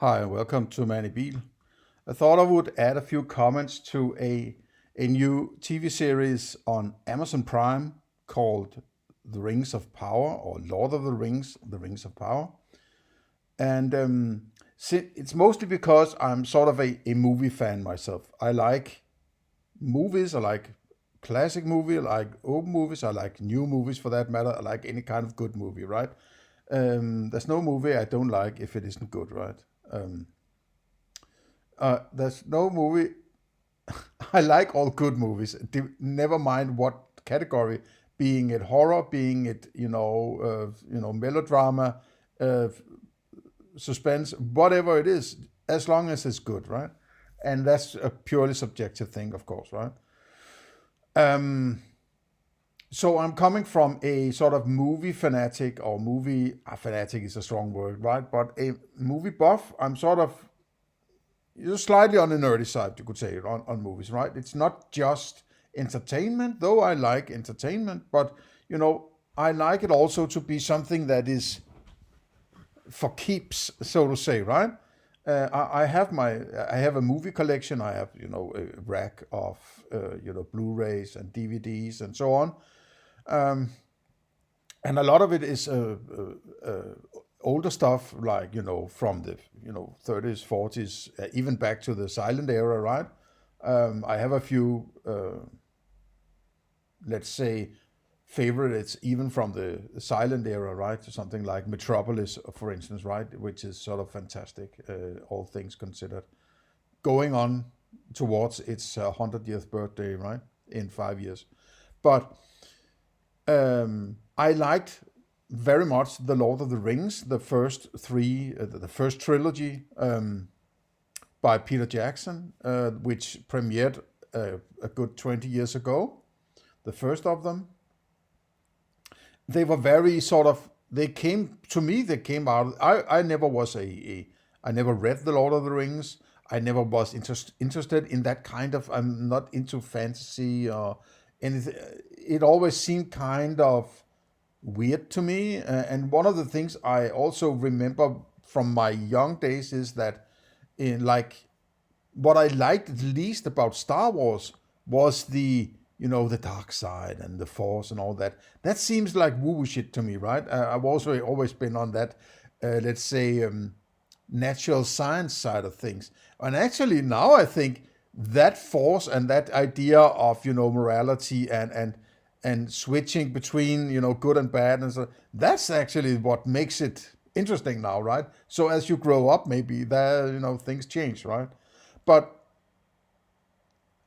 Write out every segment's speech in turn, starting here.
Hi, and welcome to Mandibil. I thought I would add a few comments to a new TV series on Amazon Prime called The Rings of Power or Lord of The Rings of Power. And it's mostly because I'm sort of a movie fan myself. I like movies, I like classic movie, I like old movies, I like new movies for that matter. I like any kind of good movie, right? There's no movie I don't like if it isn't good, right? There's no movie. I like all good movies. Never mind what category, being it horror, being it melodrama, uh, suspense, whatever it is, as long as it's good, right? And that's a purely subjective thing, of course, right? Um, so I'm coming from a sort of movie fanatic, or fanatic is a strong word, right? But a movie buff. I'm sort of you're slightly on the nerdy side, you could say, on movies, right? It's not just entertainment, though I like entertainment, but you know, I like it also to be something that is for keeps, so to say, right? I have a movie collection. I have a rack of Blu-rays and DVDs and so on, and a lot of it is older stuff, like from the 30s, 40s, even back to the silent era, right? I have a few, let's say, favorites even from the silent era, right? Something like Metropolis, for instance, right, which is sort of fantastic, all things considered. Going on towards its 100th birthday, right, in 5 years. But I liked very much The Lord of the Rings, the first three, the first trilogy by Peter Jackson, which premiered a good 20 years ago. The first of them, they were very sort of. They came to me. They came out. I never was I never read The Lord of the Rings. I never was interested in that kind of. I'm not into fantasy or anything. It always seemed kind of weird to me. And one of the things I also remember from my young days is that, in like, what I liked least about Star Wars was the dark side and the Force and all that. That seems like woo woo shit to me, right? I've also always been on that, let's say, natural science side of things. And actually, now I think that Force and that idea of morality and switching between good and bad, and so that's actually what makes it interesting now, right? So as you grow up, maybe there things change, right? But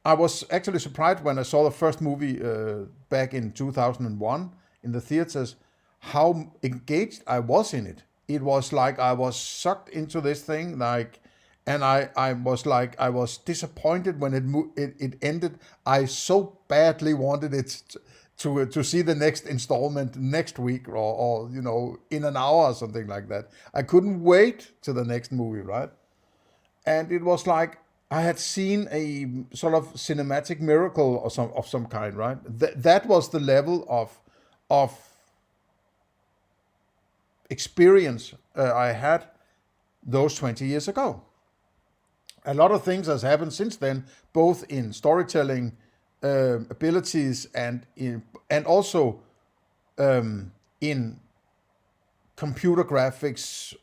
I was actually surprised when I saw the first movie back in 2001 in the theaters, how engaged I was in it. It was like I was sucked into this thing, like, and I was like, I was disappointed when it ended. I so badly wanted it to see the next installment next week, or in an hour or something like that. I couldn't wait to the next movie, right? And it was like I had seen a sort of cinematic miracle or some kind, right? That was the level of experience I had those 20 years ago. A lot of things has happened since then, both in storytelling abilities and also in computer graphics,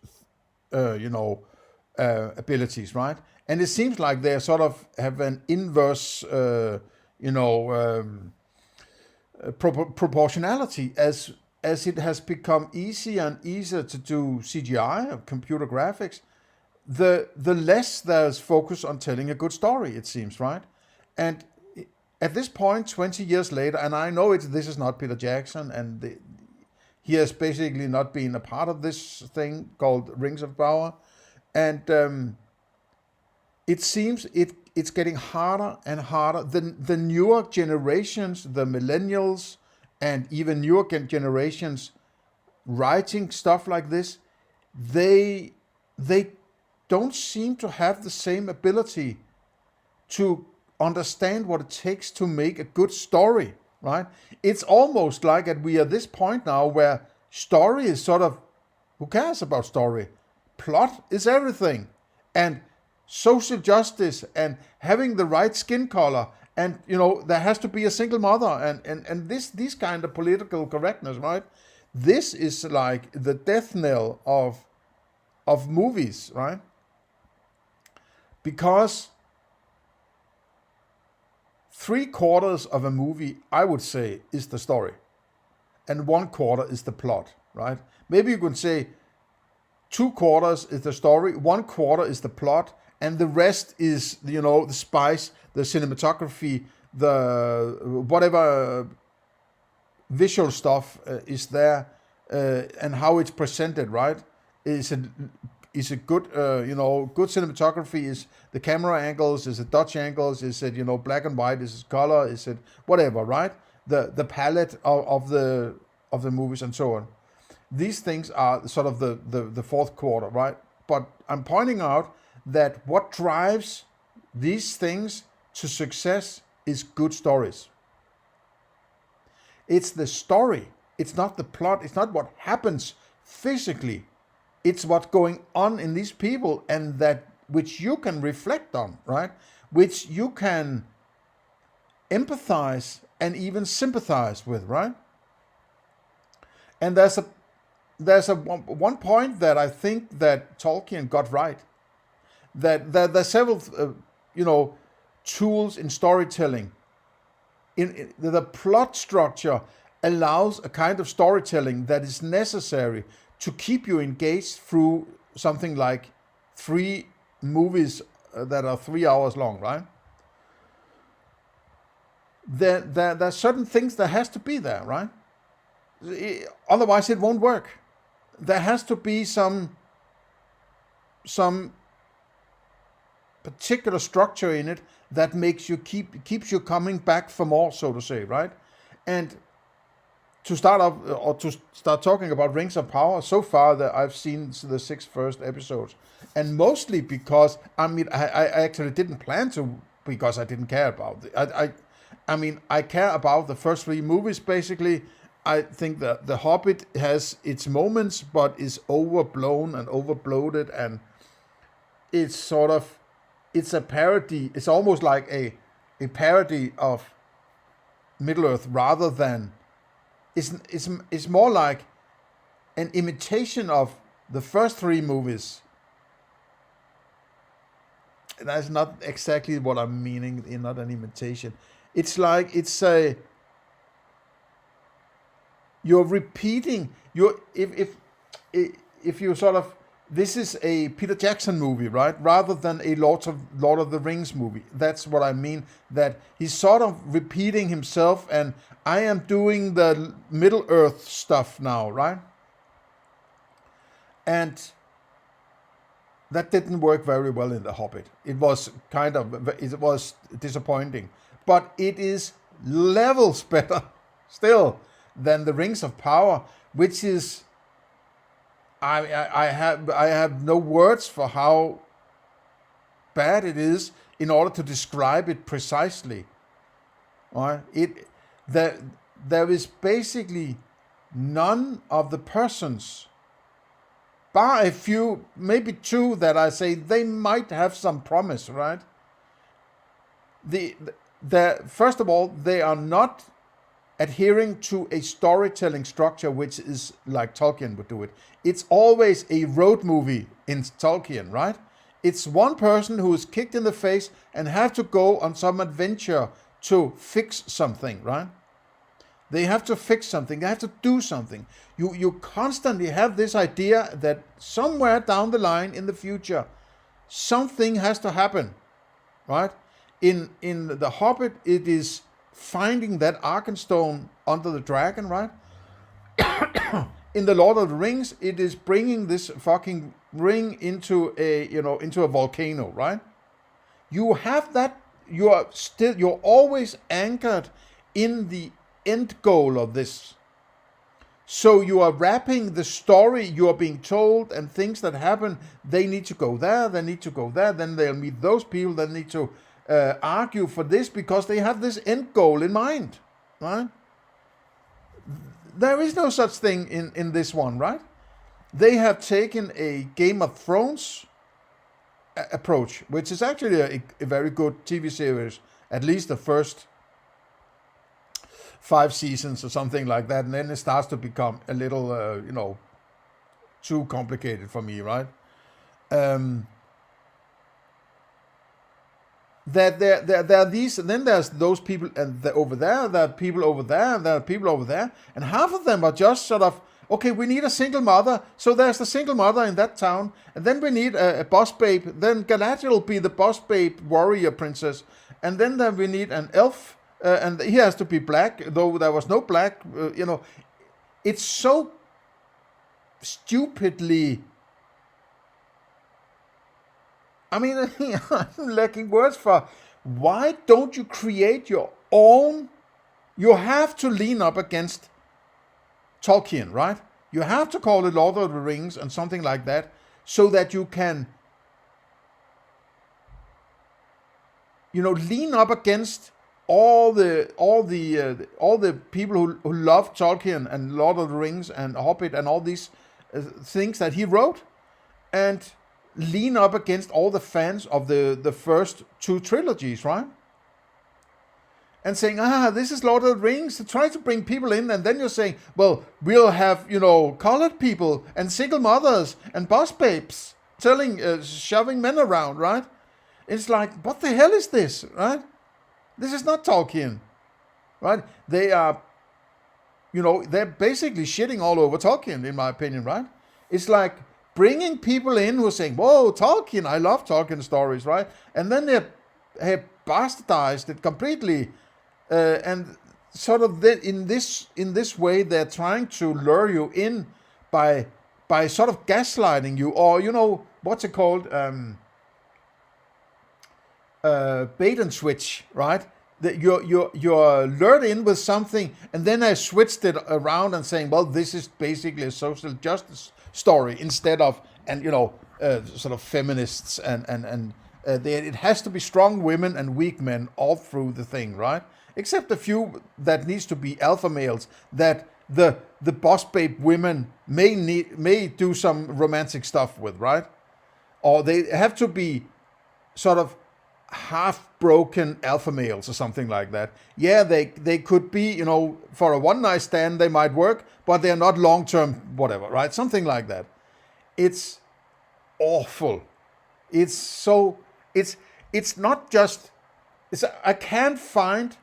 abilities, right? And it seems like they sort of have an inverse, you know, um, proportionality as it has become easier and easier to do CGI or computer graphics. The less there's focus on telling a good story, it seems, right? And at this point, 20 years later, and I know this is not Peter Jackson, and he has basically not been a part of this thing called Rings of Power, and it seems it's getting harder and harder. The newer generations, the millennials, and even newer generations writing stuff like this, they they don't seem to have the same ability to understand what it takes to make a good story, right? It's almost like that we are at this point now where story is sort of, who cares about story? Plot is everything. and social justice and having the right skin color, and there has to be a single mother, and these kind of political correctness, right? This is like the death knell of movies, right? Because 3/4 of a movie, I would say, is the story, and 1/4 is the plot, right? Maybe you could say 2/4 is the story, 1/4 is the plot, and the rest is the spice, the cinematography, the whatever visual stuff is there, and how it's presented, right? Is it good? Good cinematography. Is the camera angles? Is it Dutch angles? Is it black and white? Is it color? Is it whatever? Right? The palette of the movies and so on. These things are sort of the 4/4, right? But I'm pointing out that what drives these things to success is good stories. It's the story. It's not the plot. It's not what happens physically. It's what's going on in these people, and that which you can reflect on, right? Which you can empathize and even sympathize with, right? And there's one point that I think that Tolkien got right. That there's several tools in storytelling. In the plot structure allows a kind of storytelling that is necessary to keep you engaged through something like 3 movies that are 3 hours long, right? There are certain things that has to be there, right? Otherwise it won't work. There has to be some particular structure in it that makes you keeps you coming back for more, so to say, right? And to start talking about Rings of Power, so far that I've seen the 6 first episodes, and mostly because I actually didn't plan to, because I didn't care about it. I care about the first 3 movies basically. I think that The Hobbit has its moments, but is overblown and overbloated, and it's a parody. It's almost like a parody of Middle-earth rather than. It's more like an imitation of the first 3 movies. That's not exactly what I'm meaning. Not an imitation. It's like you're repeating. If you sort of, this is a Peter Jackson movie, right? Rather than a Lord of the Rings movie. That's what I mean. That he's sort of repeating himself, and I am doing the Middle-earth stuff now, right? And that didn't work very well in The Hobbit. It was disappointing. But it is levels better still than the Rings of Power, which is, I have no words for how bad it is in order to describe it precisely. Right? There is basically none of the persons, bar a few, maybe 2 that I say they might have some promise, right? First of all, they are not adhering to a storytelling structure which is like Tolkien would do it. It's always a road movie in Tolkien, right? It's one person who is kicked in the face and have to go on some adventure to fix something, right? They have to fix something. They have to do something. You constantly have this idea that somewhere down the line in the future, something has to happen, right? In The Hobbit, it is finding that Arkenstone under the dragon, right? In the Lord of the Rings, it is bringing this fucking ring into a volcano, right? You have that. You're always anchored in the end goal of this. So you are wrapping the story you are being told, and things that happen. They need to go there. They need to go there. Then they'll meet those people. They need to argue for this because they have this end goal in mind, right? There is no such thing in this one, right? They have taken a Game of Thrones approach, which is actually a very good TV series, at least the first 5 seasons or something like that, and then it starts to become a little, too complicated for me, right? That there are these, and then there's those people, and over there, there are people over there, and there are people over there, and half of them are just sort of, okay, we need a single mother, so there's the single mother in that town, and then we need a boss babe, then Galadriel will be the boss babe warrior princess, and then we need an elf, and he has to be black, though there was no black, it's so stupidly, I mean, I'm lacking words for, why don't you create your own, you have to lean up against Tolkien, right? You have to call it Lord of the Rings and something like that, so that you can, lean up against all the people who love Tolkien and Lord of the Rings and Hobbit and all these things that he wrote, and lean up against all the fans of the first 2 trilogies, right? And saying, this is Lord of the Rings, to try to bring people in, and then you're saying, well, we'll have, colored people and single mothers and boss babes shoving men around, right? It's like, what the hell is this, right? This is not Tolkien, right? They are, they're basically shitting all over Tolkien, in my opinion, right? It's like bringing people in who are saying, whoa, Tolkien, I love Tolkien stories, right? And then they have bastardized it completely, and sort of in this way they're trying to lure you in by sort of gaslighting you, or what's it called, bait and switch, right? That you're lured in with something, and then I switched it around and saying, well, this is basically a social justice story instead of, and sort of feminists and it has to be strong women and weak men all through the thing, right? Except a few that needs to be alpha males that the boss babe women may do some romantic stuff with, right? Or they have to be sort of half-broken alpha males or something like that. Yeah, they could be, for a one-night stand they might work, but they're not long-term whatever, right? Something like that. It's awful. It's not just, I can't find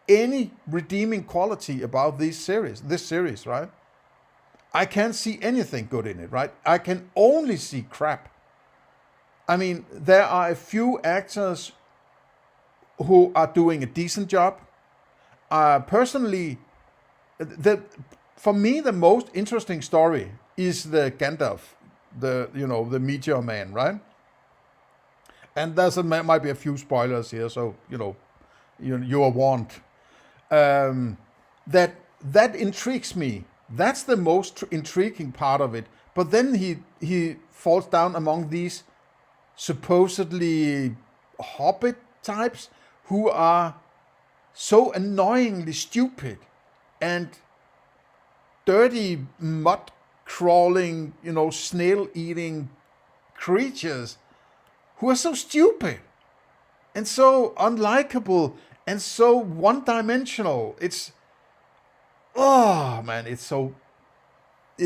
any redeeming quality about this series, right? I can't see anything good in it, right? I can only see crap. I mean, there are a few actors who are doing a decent job. Personally, for me, the most interesting story is the Gandalf, the Meteor Man, right? And might be a few spoilers here, so you are warned. That intrigues me. That's the most intriguing part of it. But then he falls down among these supposedly hobbit types who are so annoyingly stupid and dirty mud crawling, snail eating creatures who are so stupid and so unlikable and so one-dimensional. It's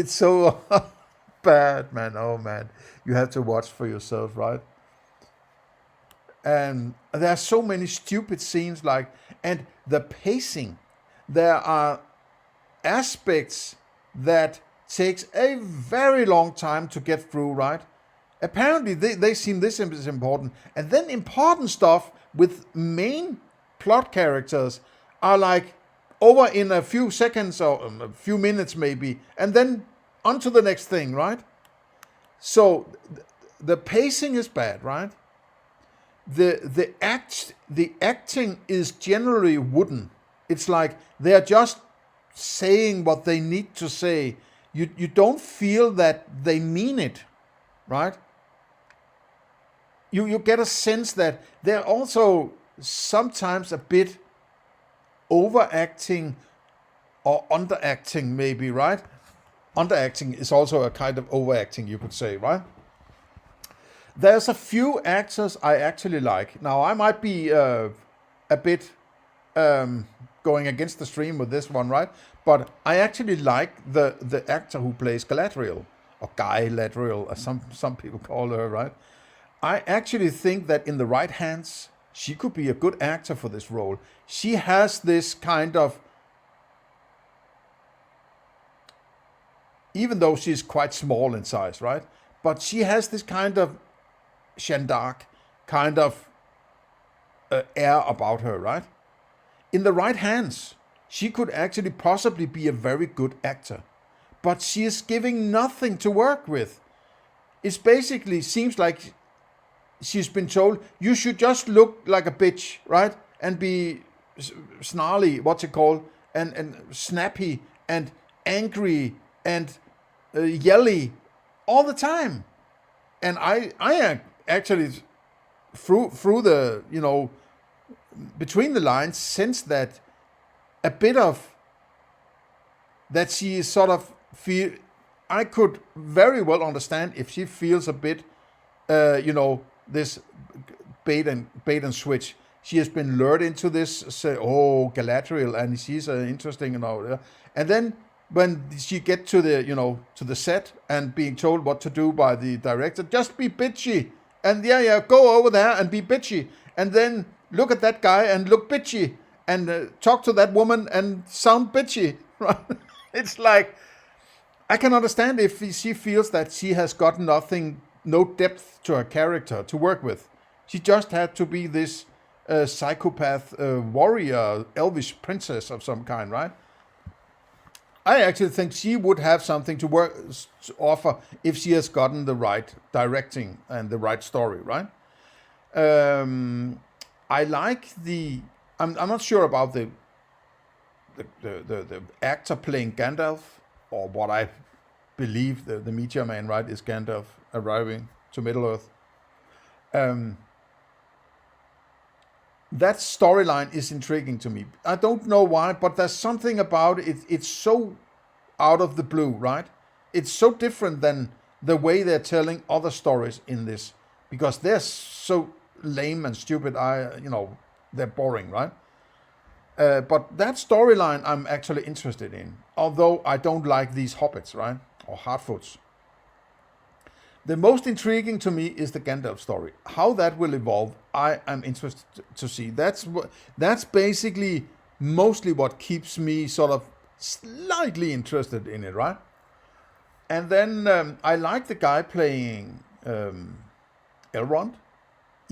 so bad, man. Oh man, you have to watch for yourself, right? And there are so many stupid scenes, and the pacing. There are aspects that takes a very long time to get through, right? Apparently they seem this is important, and then important stuff with main plot characters are like over in a few seconds or a few minutes maybe, and then on to the next thing, right? So the pacing is bad, right? The acting is generally wooden. It's like they're just saying what they need to say. You don't feel that they mean it, right? You get a sense that they're also sometimes a bit overacting or underacting, maybe, right? Underacting is also a kind of overacting, you could say, right? There's a few actors I actually like. Now, I might be a bit going against the stream with this one, right? But I actually like the actor who plays Galadriel, or Guy Ladriel, as some people call her, right? I actually think that in the right hands, she could be a good actor for this role. She has this kind of, even though she's quite small in size, right? But she has this kind of Jeanne d'Arc kind of air about her, right? In the right hands, she could actually possibly be a very good actor. But she is giving nothing to work with. It basically seems like she's been told, you should just look like a bitch, right? And be snarly, what's it called? And snappy and angry and yelly all the time. And I actually, through the, between the lines, sense that a bit of that she is sort of feel. I could very well understand if she feels a bit, this bait and switch. She has been lured into this, say, oh, Galadriel, and she's interesting, and then when she get to the, to the set and being told what to do by the director, just be bitchy, and go over there and be bitchy, and then look at that guy and look bitchy, and talk to that woman and sound bitchy, right? It's like, I can understand if she feels that she has got no depth to her character to work with. She just had to be this psychopath warrior, elvish princess of some kind, right? I actually think she would have something to offer if she has gotten the right directing and the right story, right? I like I'm not sure about the actor playing Gandalf, or what I believe the Meteor Man, right, is Gandalf arriving to Middle-earth. That storyline is intriguing to me. I don't know why, but there's something about it. It's so out of the blue, right? It's so different than the way they're telling other stories in this, because they're so lame and stupid. They're boring, right? But that storyline I'm actually interested in, although I don't like these hobbits, right? Or Harfoots. The most intriguing to me is the Gandalf story. How that will evolve, I am interested to see. That's basically mostly what keeps me sort of slightly interested in it, right? And then I like the guy playing Elrond.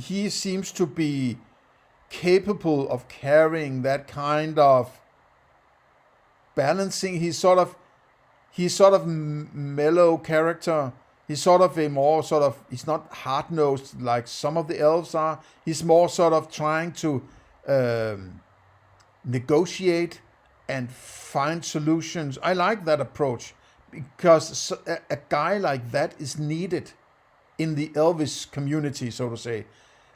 He seems to be capable of carrying that kind of balancing. He's sort of mellow character. He's sort of he's not hard-nosed like some of the elves are. He's more sort of trying to negotiate and find solutions. I like that approach, because a guy like that is needed in the Elvis community, so to say.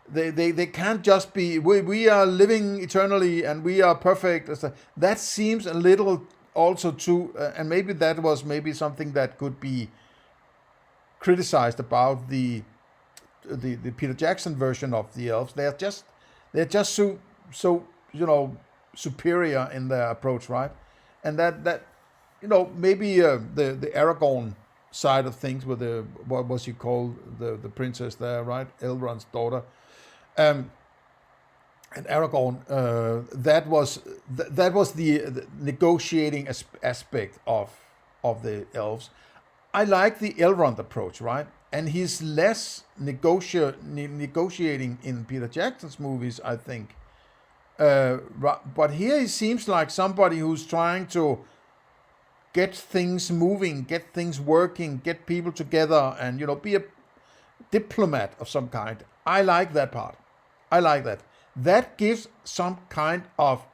They can't just be, we are living eternally and we are perfect. That seems a little also too, and maybe that was something that could be criticized about the Peter Jackson version of the elves. They're just so superior in their approach, right? And that maybe the Aragorn side of things with the, what was he called, the princess there, right? Elrond's daughter. And Aragorn, that was the negotiating aspect of the elves. I like the Elrond approach, right? And he's less negotiating in Peter Jackson's movies, I think. But here he seems like somebody who's trying to get things moving, get things working, get people together, and be a diplomat of some kind. I like that part. I like that. That gives some kind of,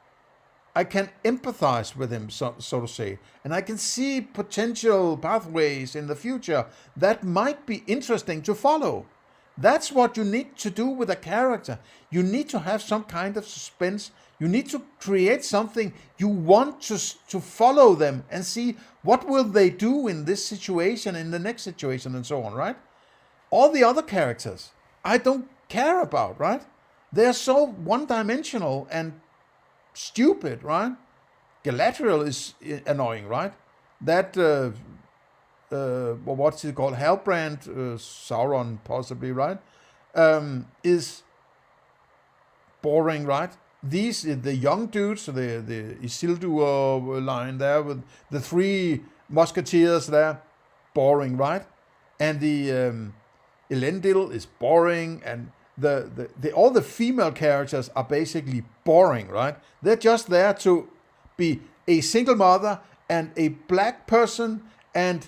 I can empathize with him, so to say, and I can see potential pathways in the future that might be interesting to follow. That's what you need to do with a character. You need to have some kind of suspense. You need to create something. You want to follow them and see what will they do in this situation, in the next situation, and so on, right? All the other characters, I don't care about, right? They're so one-dimensional and stupid, right? Galadriel is annoying, right? That, what's it called? Halbrand, Sauron, possibly, right? Is boring, right? These, the young dudes, the Isildur line there with the three musketeers there, boring, right? And the Elendil is boring, and the all the female characters are basically boring, right? They're just there to be a single mother and a black person, and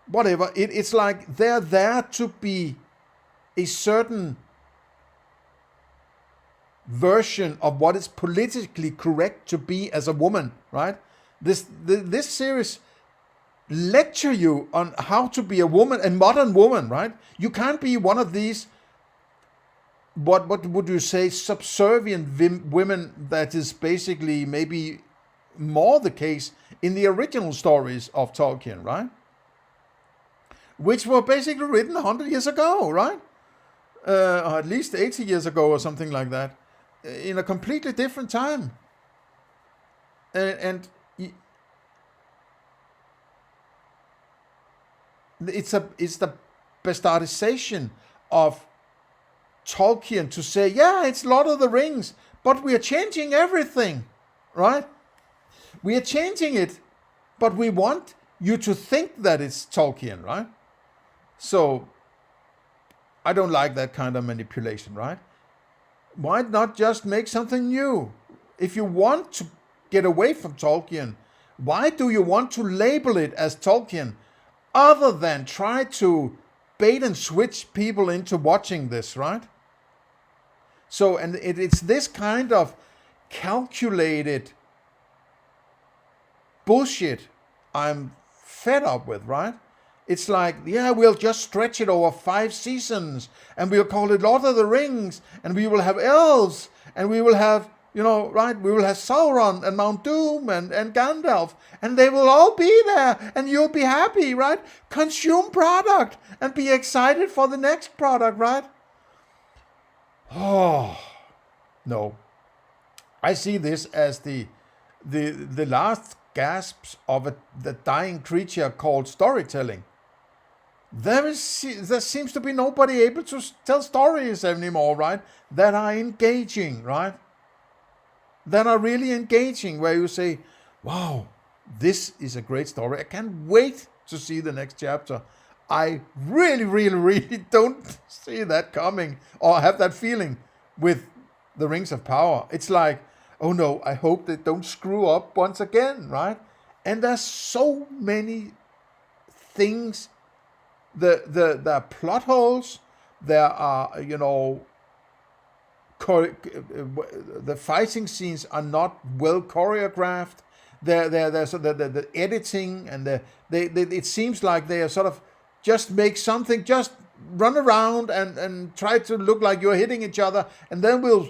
whatever. It's like they're there to be a certain version of what is politically correct to be as a woman, right? This series lecture you on how to be a woman, a modern woman, right? You can't be one of these, what would you say, subservient women that is basically maybe more the case in the original stories of Tolkien, right? Which were basically written 100 years ago, right? Or at least 80 years ago or something like that, in a completely different time. And it's the bastardization of Tolkien to say, yeah, it's Lord of the Rings, but we are changing everything, right? We are changing it, but we want you to think that it's Tolkien, right? So I don't like that kind of manipulation, right? Why not just make something new? If you want to get away from Tolkien, why do you want to label it as Tolkien, other than try to bait and switch people into watching this, right? So, and it's this kind of calculated bullshit I'm fed up with, right? It's like, yeah, we'll just stretch it over 5 seasons, and we'll call it Lord of the Rings, and we will have elves, and we will have, right, we will have Sauron and Mount Doom and Gandalf, and they will all be there, and you'll be happy, right? Consume product and be excited for the next product, right? Oh, no. I see this as the last gasps of the dying creature called storytelling. There seems to be nobody able to tell stories anymore, right? That are engaging, right? That are really engaging, where you say, wow, this is a great story. I can't wait to see the next chapter. I really, really, really don't see that coming, or have that feeling with the Rings of Power. It's like, oh no, I hope they don't screw up once again, right? And there's so many things. There are plot holes. There are, the fighting scenes are not well choreographed. There's the editing, and it seems like they are sort of just make something, just run around and try to look like you're hitting each other, and then we'll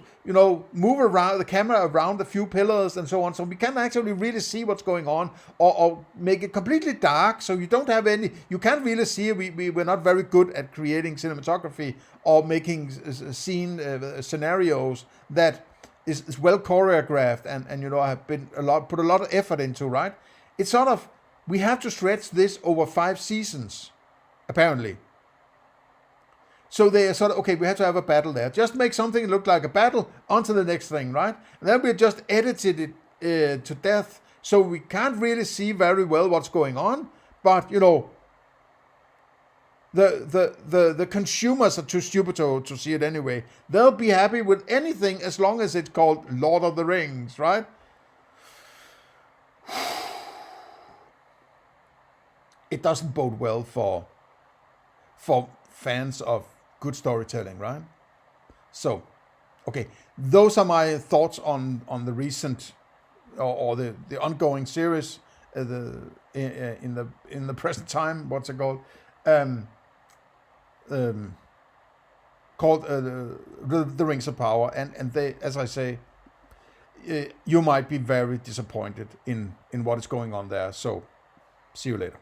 move around the camera around a few pillars and so on, so we can't actually really see what's going on, or make it completely dark, so you don't have any, you can't really see. We're not very good at creating cinematography or making scenarios that is well choreographed and have been put a lot of effort into, right? It's sort of, we have to stretch this over 5 seasons, apparently. So they are sort of, okay, we have to have a battle there. Just make something look like a battle, onto the next thing, right? And then we just edited it to death, so we can't really see very well what's going on. But, the consumers are too stupid to see it anyway. They'll be happy with anything as long as it's called Lord of the Rings, right? It doesn't bode well for fans of good storytelling, right? So, okay, those are my thoughts on the recent or the ongoing series in the present time. What's it called? Called the Rings of Power, and they, as I say, you might be very disappointed in what is going on there. So, see you later.